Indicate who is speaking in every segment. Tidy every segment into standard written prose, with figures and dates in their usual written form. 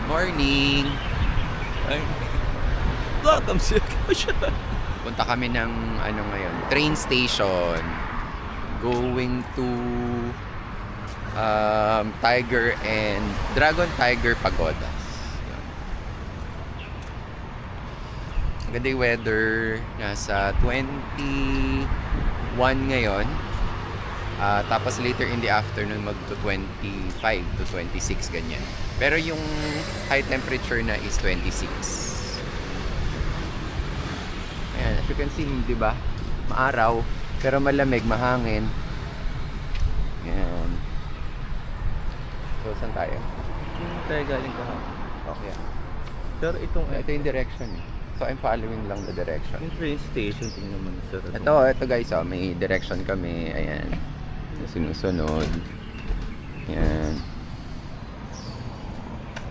Speaker 1: Morning!
Speaker 2: Ay, welcome to
Speaker 1: Punta kami ng train station. Going to Tiger and Dragon Tiger Pagodas. Yan. Ganda yung weather. Nasa 21 ngayon. Tapos later in the afternoon mag to 25 to 26 ganyan. Pero yung high temperature na is 26. Ayan, as you can see, di ba? Maaraw, pero malamig, mahangin. Ayan. So, saan tayo?
Speaker 2: tayo galing ka.
Speaker 1: Okay.
Speaker 2: Pero itong
Speaker 1: Ito yung direction eh. So, I'm following lang the direction.
Speaker 2: yung train station, tingnan mo sir.
Speaker 1: Ito guys, may direction kami. Ayan. Sinusunod. Ayan.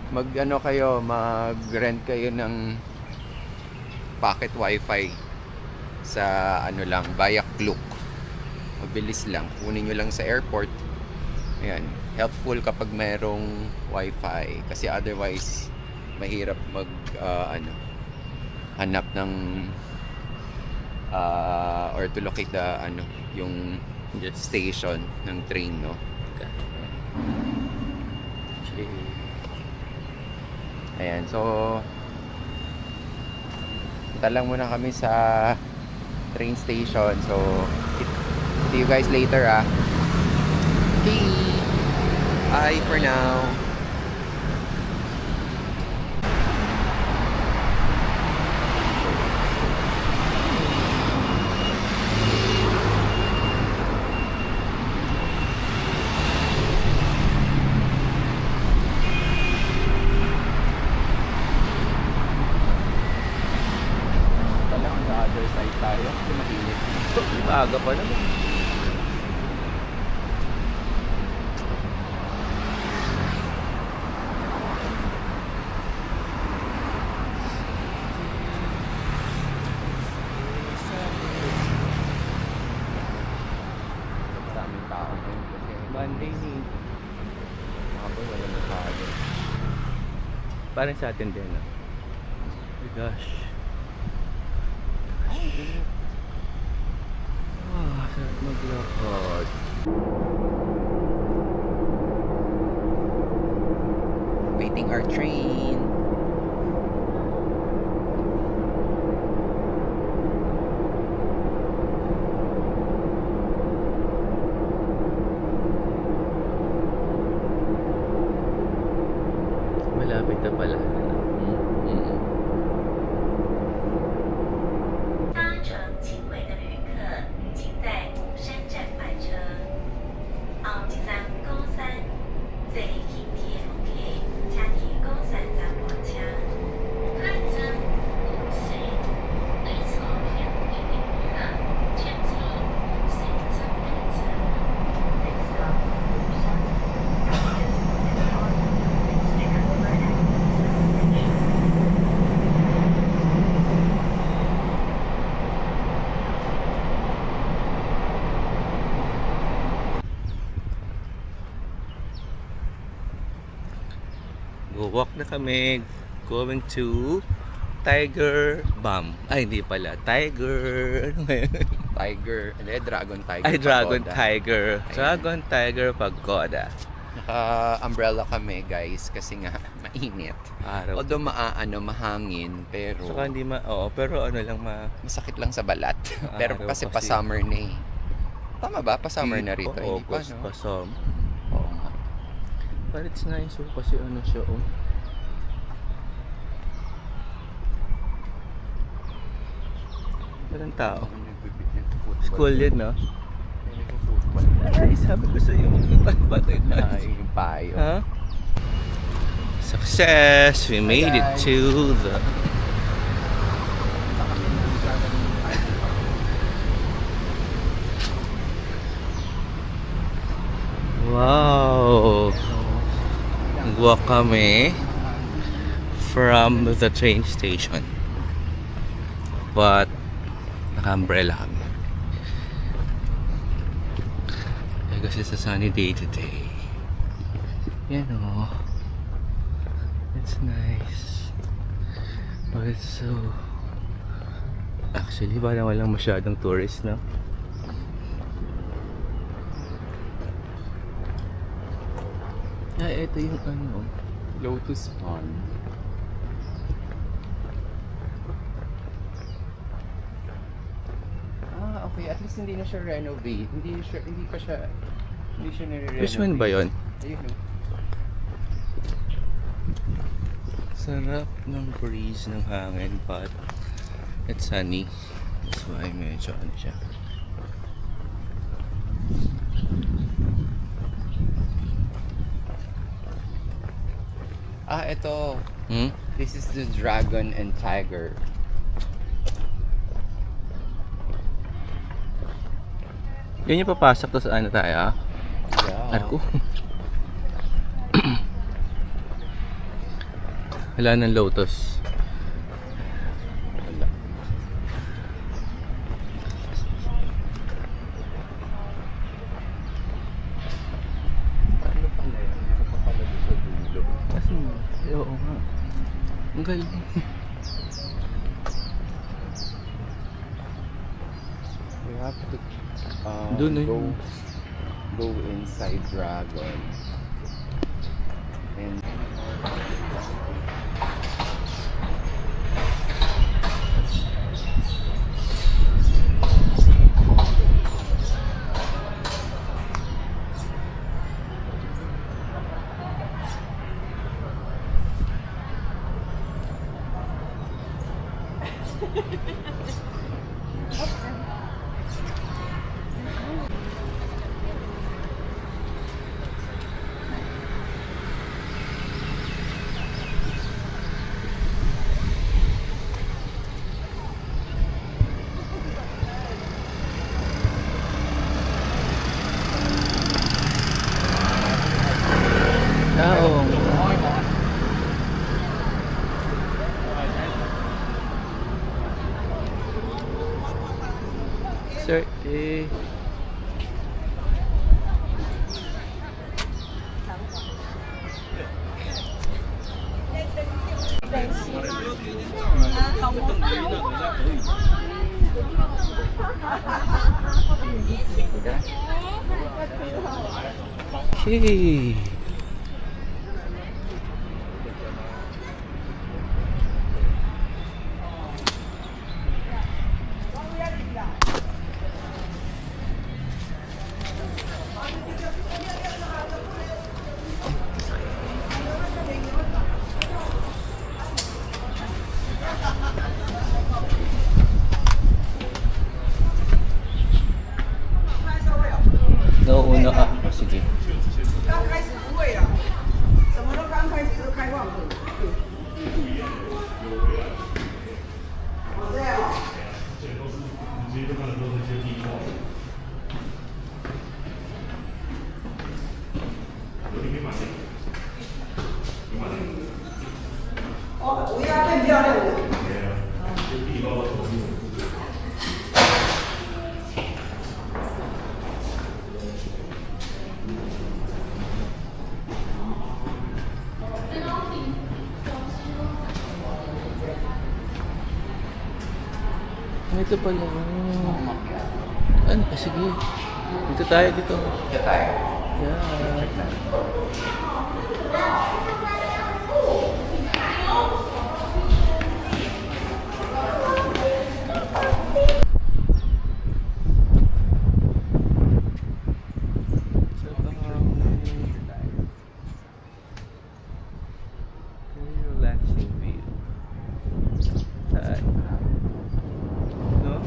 Speaker 1: Mag-rent kayo ng pocket wifi sa Bayak Kluk. Mabilis lang. Kunin nyo lang sa airport. Ayan. Helpful kapag merong wifi. Kasi otherwise, mahirap hanap ng or to locate the yung station ng train, no? Ayan, so punta lang muna kami sa train station. So see you guys later, Okay. Bye for now. Other side tayo kasi mainit.
Speaker 2: Maaga pa naman.
Speaker 1: Sa aming tao ngayon kasi
Speaker 2: Monday ni.
Speaker 1: mga boy wala masyado.
Speaker 2: Parang sa atin din. Oh my gosh. Sarap maglakad.
Speaker 1: Waiting our train.
Speaker 2: Malapit na pala.
Speaker 3: 搭乘轻轨的旅客，请在鼓山站换车。后一站高山，坐轻铁路客，请伫高山站换车。下一站鼓山，对侧向的旅客，请坐鼓山站换车。Next stop, 鼓山。
Speaker 2: Walk na kami going to Tiger Bomb. Ay, hindi pala. Tiger. Ano ngayon?
Speaker 1: Tiger. Dragon Tiger.
Speaker 2: Ay, Dragon
Speaker 1: Pagoda.
Speaker 2: Tiger.
Speaker 1: Ayan.
Speaker 2: Dragon Tiger Pagoda.
Speaker 1: Naka-umbrella kami guys kasi nga mainit.
Speaker 2: Araw.
Speaker 1: Although mahangin pero
Speaker 2: Saka hindi oo, pero ano lang
Speaker 1: masakit lang sa balat. Pero
Speaker 2: Araw
Speaker 1: kasi
Speaker 2: kasi.
Speaker 1: pa-summer na eh. Tama ba? Pa-summer na rito. Hindi pa,
Speaker 2: August
Speaker 1: no?
Speaker 2: pa some.
Speaker 1: Oo nga.
Speaker 2: But it's nice kasi ano siya Walang tao. School yun, no? Ay, sabi ko sa'yo, patay na.
Speaker 1: Ay, yung payo.
Speaker 2: Huh? Success! We made it to the... Wow! Nag-walk kami from the train station. But, naka-umbrella kami. Kasi sa sunny day today. Yan o. It's nice. But it's so... Actually, parang walang masyadong tourist, no? Ah, ito yung ano, Lotus Pond.
Speaker 1: Ah, okay. At least hindi na siya renovate. Hindi siya nire-renovate.
Speaker 2: Which one ba yun?
Speaker 1: Ayun, no?
Speaker 2: Sarap ng breeze ng hangin, but it's sunny. That's why medyo ano siya.
Speaker 1: Ah, ito.
Speaker 2: Hmm?
Speaker 1: This is the Dragon and Tiger.
Speaker 2: Yun yung papasok to sa ano tayo, ah?
Speaker 1: Yeah.
Speaker 2: Arko. Wala ng lotus.
Speaker 1: Wala. Ano pala yun? Meron pa pala doon sa dulo.
Speaker 2: Kasi, oo nga. Ang galing.
Speaker 1: We have to
Speaker 2: Doon na yun.
Speaker 1: go inside Dragon. And
Speaker 2: Ah, oo. Sir, eh... Okay. Nauuna ka. Oh, sige.
Speaker 4: 刚开始不会啦，什么都刚开始都开放的。哦，这样啊。哦，涂鸦更漂亮的。
Speaker 2: Ito pala. Ano? Ah, sige. Dito tayo dito.
Speaker 1: Dito tayo.
Speaker 2: Yeah. Very relaxing view. Tayo. No?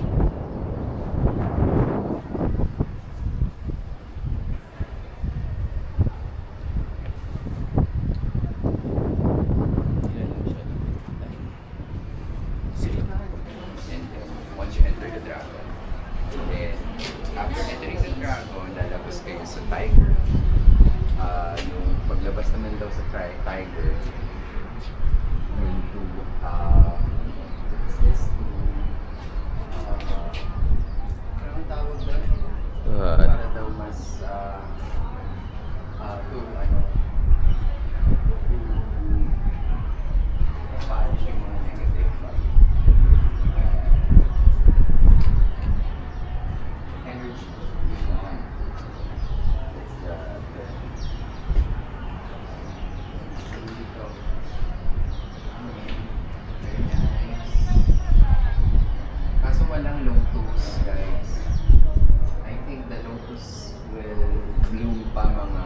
Speaker 2: Yan lang siya. Sige.
Speaker 1: And once you enter the Dragon, then after entering the Dragon, lalabas kayo sa Tiger. Yung paglabas naman daw sa Tiger, going to what's this? Anong tawag doon?
Speaker 2: What?
Speaker 1: Para daw mas to lotus, guys. I think the lotus will bloom pa mga